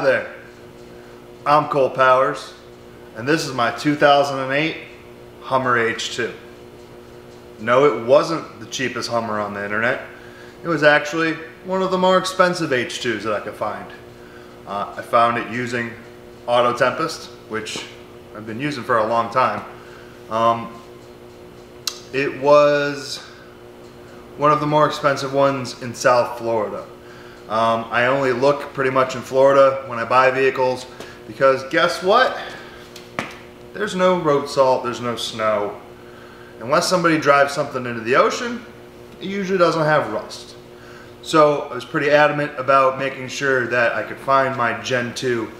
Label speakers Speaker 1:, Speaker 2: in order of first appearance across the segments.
Speaker 1: there, I'm Cole Powers, and this is my 2008 Hummer H2. No, it wasn't the cheapest Hummer on the internet. It was actually one of the more expensive H2s that I could find. I found it using Auto Tempest, which I've been using for a long time. It was one of the more expensive ones in South Florida. I only look pretty much in Florida when I buy vehicles because guess what? There's no road salt, there's no snow. Unless somebody drives something into the ocean, it usually doesn't have rust. So I was pretty adamant about making sure that I could find my Gen 2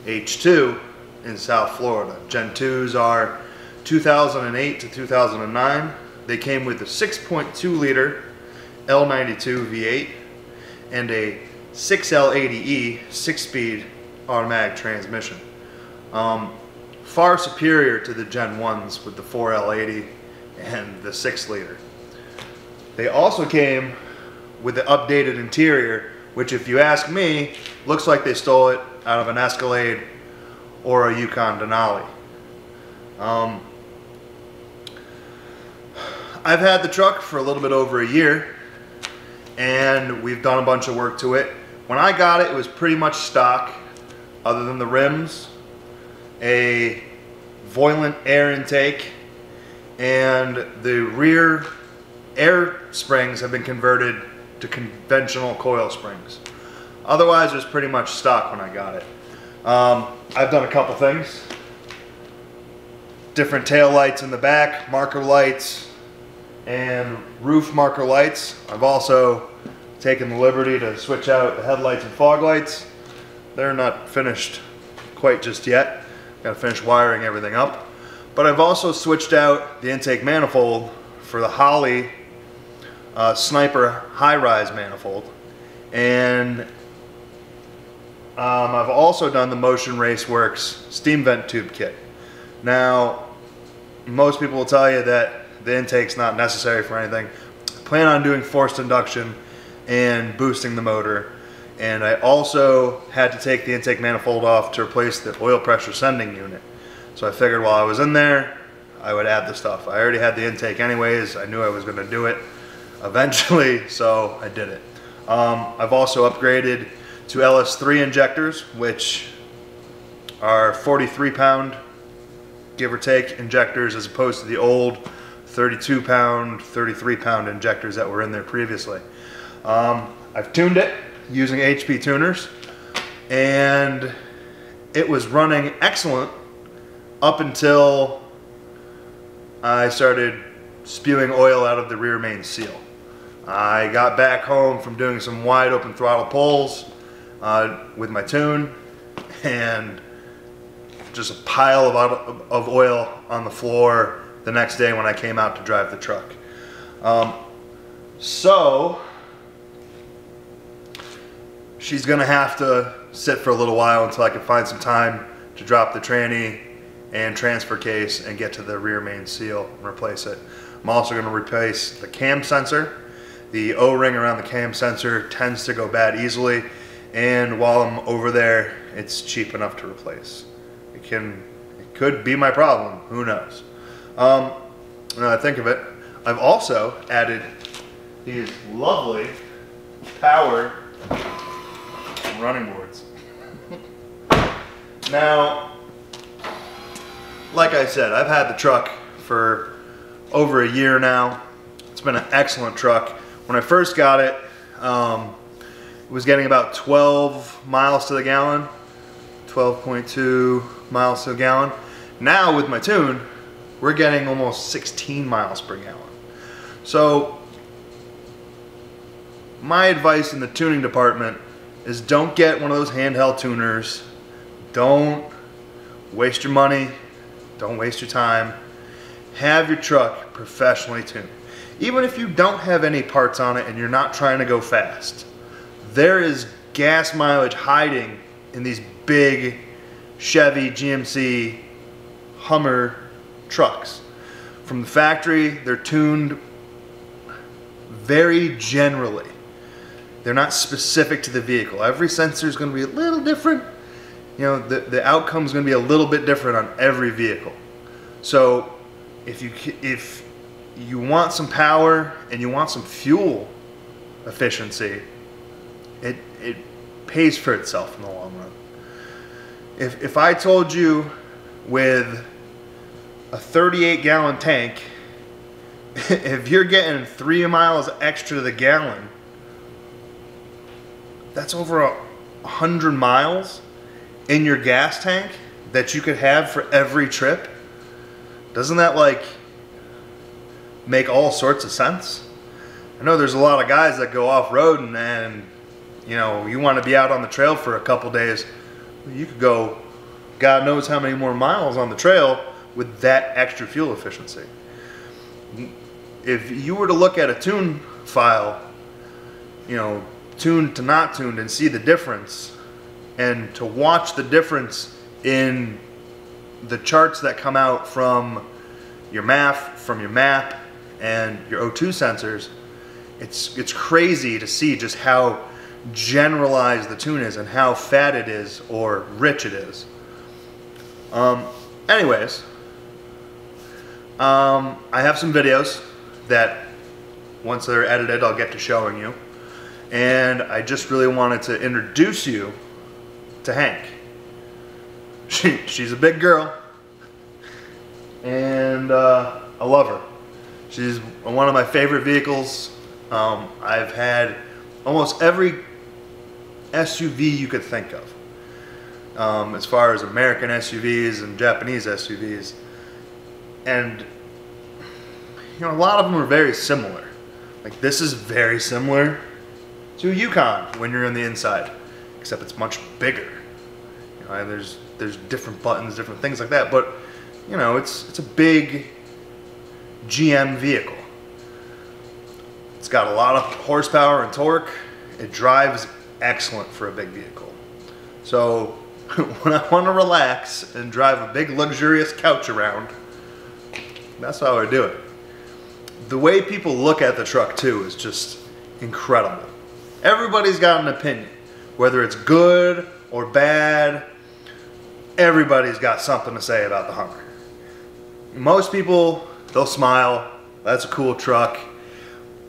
Speaker 1: H2 in South Florida. Gen 2s are 2008 to 2009. They came with a 6.2 liter L92 V8 and a 6L80E 6-speed automatic transmission. Far superior to the Gen 1s with the 4L80 and the 6 liter. They also came with the updated interior, which if you ask me, looks like they stole it out of an Escalade or a Yukon Denali. I've had the truck for a little bit over a year and we've done a bunch of work to it. When I got it, it was pretty much stock other than the rims, a Voilant air intake, and the rear air springs have been converted to conventional coil springs. Otherwise, it was pretty much stock when I got it. I've done a couple things. Different tail lights in the back, marker lights, and roof marker lights. I've also taken the liberty to switch out the headlights and fog lights. They're not finished quite just yet. Got to finish wiring everything up. But I've also switched out the intake manifold for the Holley Sniper high-rise manifold. And I've also done the Motion Raceworks steam vent tube kit. Now, most people will tell you that the intake's not necessary for anything. I plan on doing forced induction and boosting the motor. And I also had to take the intake manifold off to replace the oil pressure sending unit. So I figured while I was in there, I would add the stuff. I already had the intake anyways. I knew I was going to do it eventually, so I did it. I've also upgraded to LS3 injectors, which are 43-pound, give or take, injectors as opposed to the old 32-pound, 33-pound injectors that were in there previously. I've tuned it using HP tuners, and it was running excellent up until I started spewing oil out of the rear main seal. I got back home from doing some wide open throttle pulls with my tune, and just a pile of oil on the floor the next day when I came out to drive the truck. So she's gonna have to sit for a little while until I can find some time to drop the tranny and transfer case and get to the rear main seal and replace it. I'm also gonna replace the cam sensor. The O-ring around the cam sensor tends to go bad easily, and while I'm over there, it's cheap enough to replace. It could be my problem, who knows. Now that I think of it, I've also added these lovely Power running boards. Now, like I said, I've had the truck for over a year now. It's been an excellent truck. When I first got it, it was getting about 12 miles to the gallon, 12.2 miles to the gallon. Now with my tune, we're getting almost 16 miles per gallon. So my advice in the tuning department is don't get one of those handheld tuners. Don't waste your money. Don't waste your time. Have your truck professionally tuned. Even if you don't have any parts on it and you're not trying to go fast, there is gas mileage hiding in these big Chevy, GMC, Hummer trucks. From the factory, they're tuned very generally. They're not specific to the vehicle. Every sensor is going to be a little different, you know, the outcome is going to be a little bit different on every vehicle. So if you want some power and you want some fuel efficiency, it pays for itself in the long run. If I told you with a 38-gallon tank, if you're getting 3 miles extra to the gallon, that's over 100 miles in your gas tank that you could have for every trip. Doesn't that like make all sorts of sense? I know there's a lot of guys that go off-roading and you know, you want to be out on the trail for a couple days. You could go God knows how many more miles on the trail with that extra fuel efficiency. If you were to look at a tune file, you know, tuned to not tuned, and see the difference, and to watch the difference in the charts that come out from your map and your O2 sensors, it's crazy to see just how generalized the tune is and how fat it is or rich it is. Anyways, I have some videos that once they're edited I'll get to showing you, and I just really wanted to introduce you to Hank. She's a big girl and I love her. She's one of my favorite vehicles. I've had almost every SUV you could think of, as far as American SUVs and Japanese SUVs, and you know, a lot of them are very similar. Like this is very similar to a Yukon when you're on the inside, except it's much bigger. You know, there's different buttons, different things like that, but you know, it's a big GM vehicle. It's got a lot of horsepower and torque. It drives excellent for a big vehicle. So when I want to relax and drive a big luxurious couch around, that's how I do it. The way people look at the truck too is just incredible. Everybody's got an opinion, whether it's good or bad. Everybody's got something to say about the Hummer. Most people, they'll smile, that's a cool truck.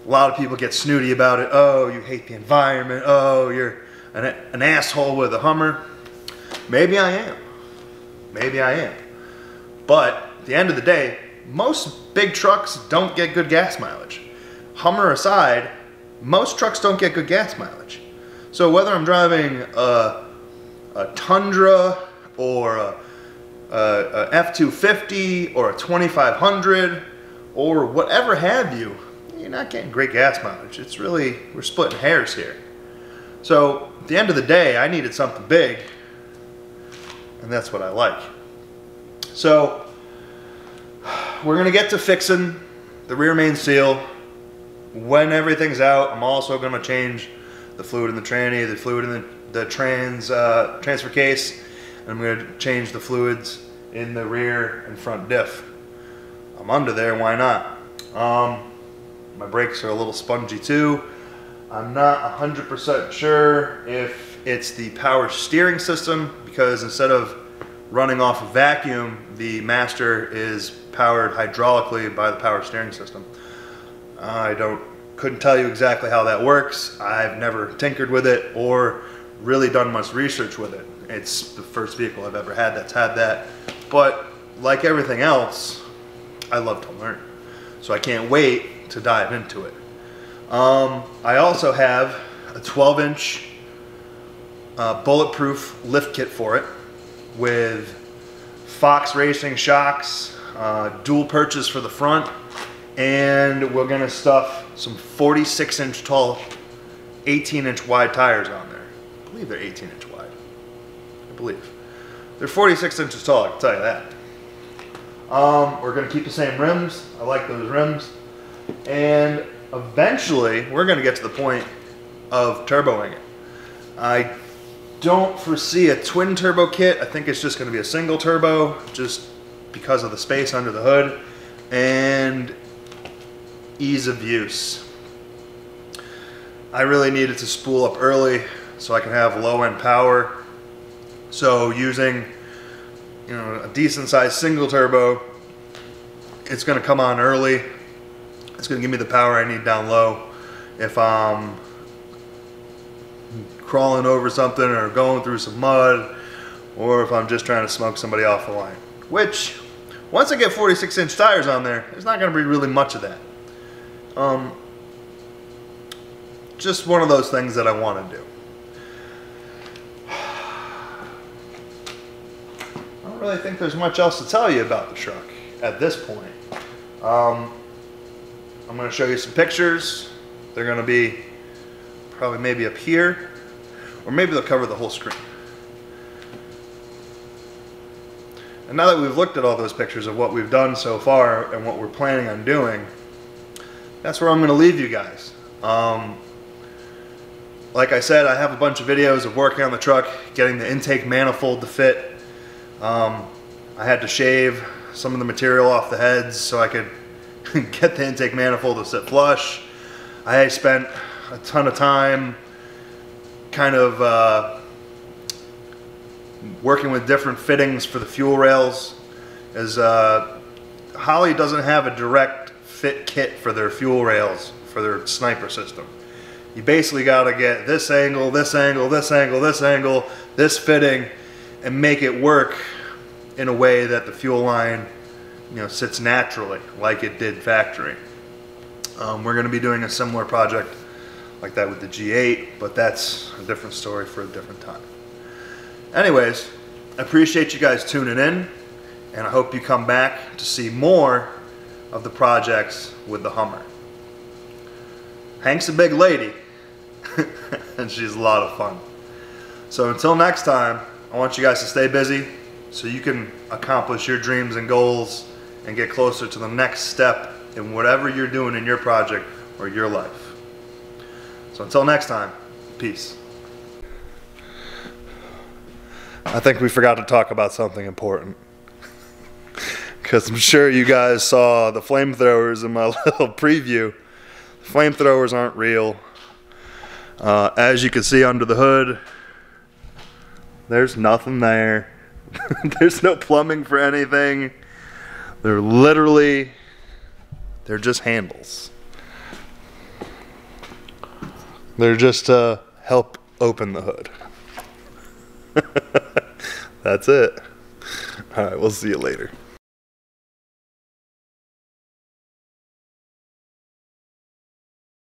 Speaker 1: A lot of people get snooty about it. Oh, you hate the environment. Oh, you're an asshole with a Hummer. Maybe I am. Maybe I am. But at the end of the day, most big trucks don't get good gas mileage. Hummer aside, most trucks don't get good gas mileage. So whether I'm driving a Tundra or a F-250 or a 2500 or whatever have you, you're not getting great gas mileage. It's really, we're splitting hairs here. So at the end of the day, I needed something big, and that's what I like. So we're gonna get to fixing the rear main seal. When everything's out, I'm also gonna change the fluid in the tranny, the fluid in the transfer case, and I'm gonna change the fluids in the rear and front diff. I'm under there, why not? My brakes are a little spongy too. I'm not 100% sure if it's the power steering system, because instead of running off a vacuum, the Master is powered hydraulically by the power steering system. I couldn't tell you exactly how that works. I've never tinkered with it or really done much research with it. It's the first vehicle I've ever had that's had that. But like everything else, I love to learn. So I can't wait to dive into it. I also have a 12-inch bulletproof lift kit for it with Fox Racing shocks, dual perches for the front, and we're gonna stuff some 46-inch tall, 18-inch wide tires on there. I believe they're 18-inch wide. I believe. They're 46 inches tall, I can tell you that. We're gonna keep the same rims. I like those rims. And eventually, we're gonna get to the point of turboing it. I don't foresee a twin turbo kit. I think it's just gonna be a single turbo, just because of the space under the hood and ease of use. I really needed to spool up early so I can have low end power. So using, you know, a decent sized single turbo, it's going to come on early. It's going to give me the power I need down low. If I'm crawling over something or going through some mud, or if I'm just trying to smoke somebody off the line. Which, once I get 46-inch tires on there, there's not going to be really much of that. Just one of those things that I want to do. I don't really think there's much else to tell you about the truck at this point. I'm going to show you some pictures. They're going to be probably maybe up here, or maybe they'll cover the whole screen. And now that we've looked at all those pictures of what we've done so far and what we're planning on doing, that's where I'm going to leave you guys. Like I said, I have a bunch of videos of working on the truck, getting the intake manifold to fit. I had to shave some of the material off the heads so I could get the intake manifold to sit flush. I spent a ton of time kind of working with different fittings for the fuel rails, as Holley doesn't have a direct fit kit for their fuel rails for their Sniper system. You basically got to get this angle, this angle, this angle, this angle, this fitting, and make it work in a way that the fuel line, you know, sits naturally like it did factory. We're going to be doing a similar project like that with the G8, but that's a different story for a different time. Anyways, I appreciate you guys tuning in, and I hope you come back to see more of the projects with the Hummer. Hank's a big lady, and she's a lot of fun. So until next time, I want you guys to stay busy so you can accomplish your dreams and goals and get closer to the next step in whatever you're doing in your project or your life. So until next time, peace. I think we forgot to talk about something important, because I'm sure you guys saw the flamethrowers in my little preview. The flamethrowers aren't real. As you can see under the hood, there's nothing there. There's no plumbing for anything. They're just handles. They're just to help open the hood. That's it. All right, we'll see you later.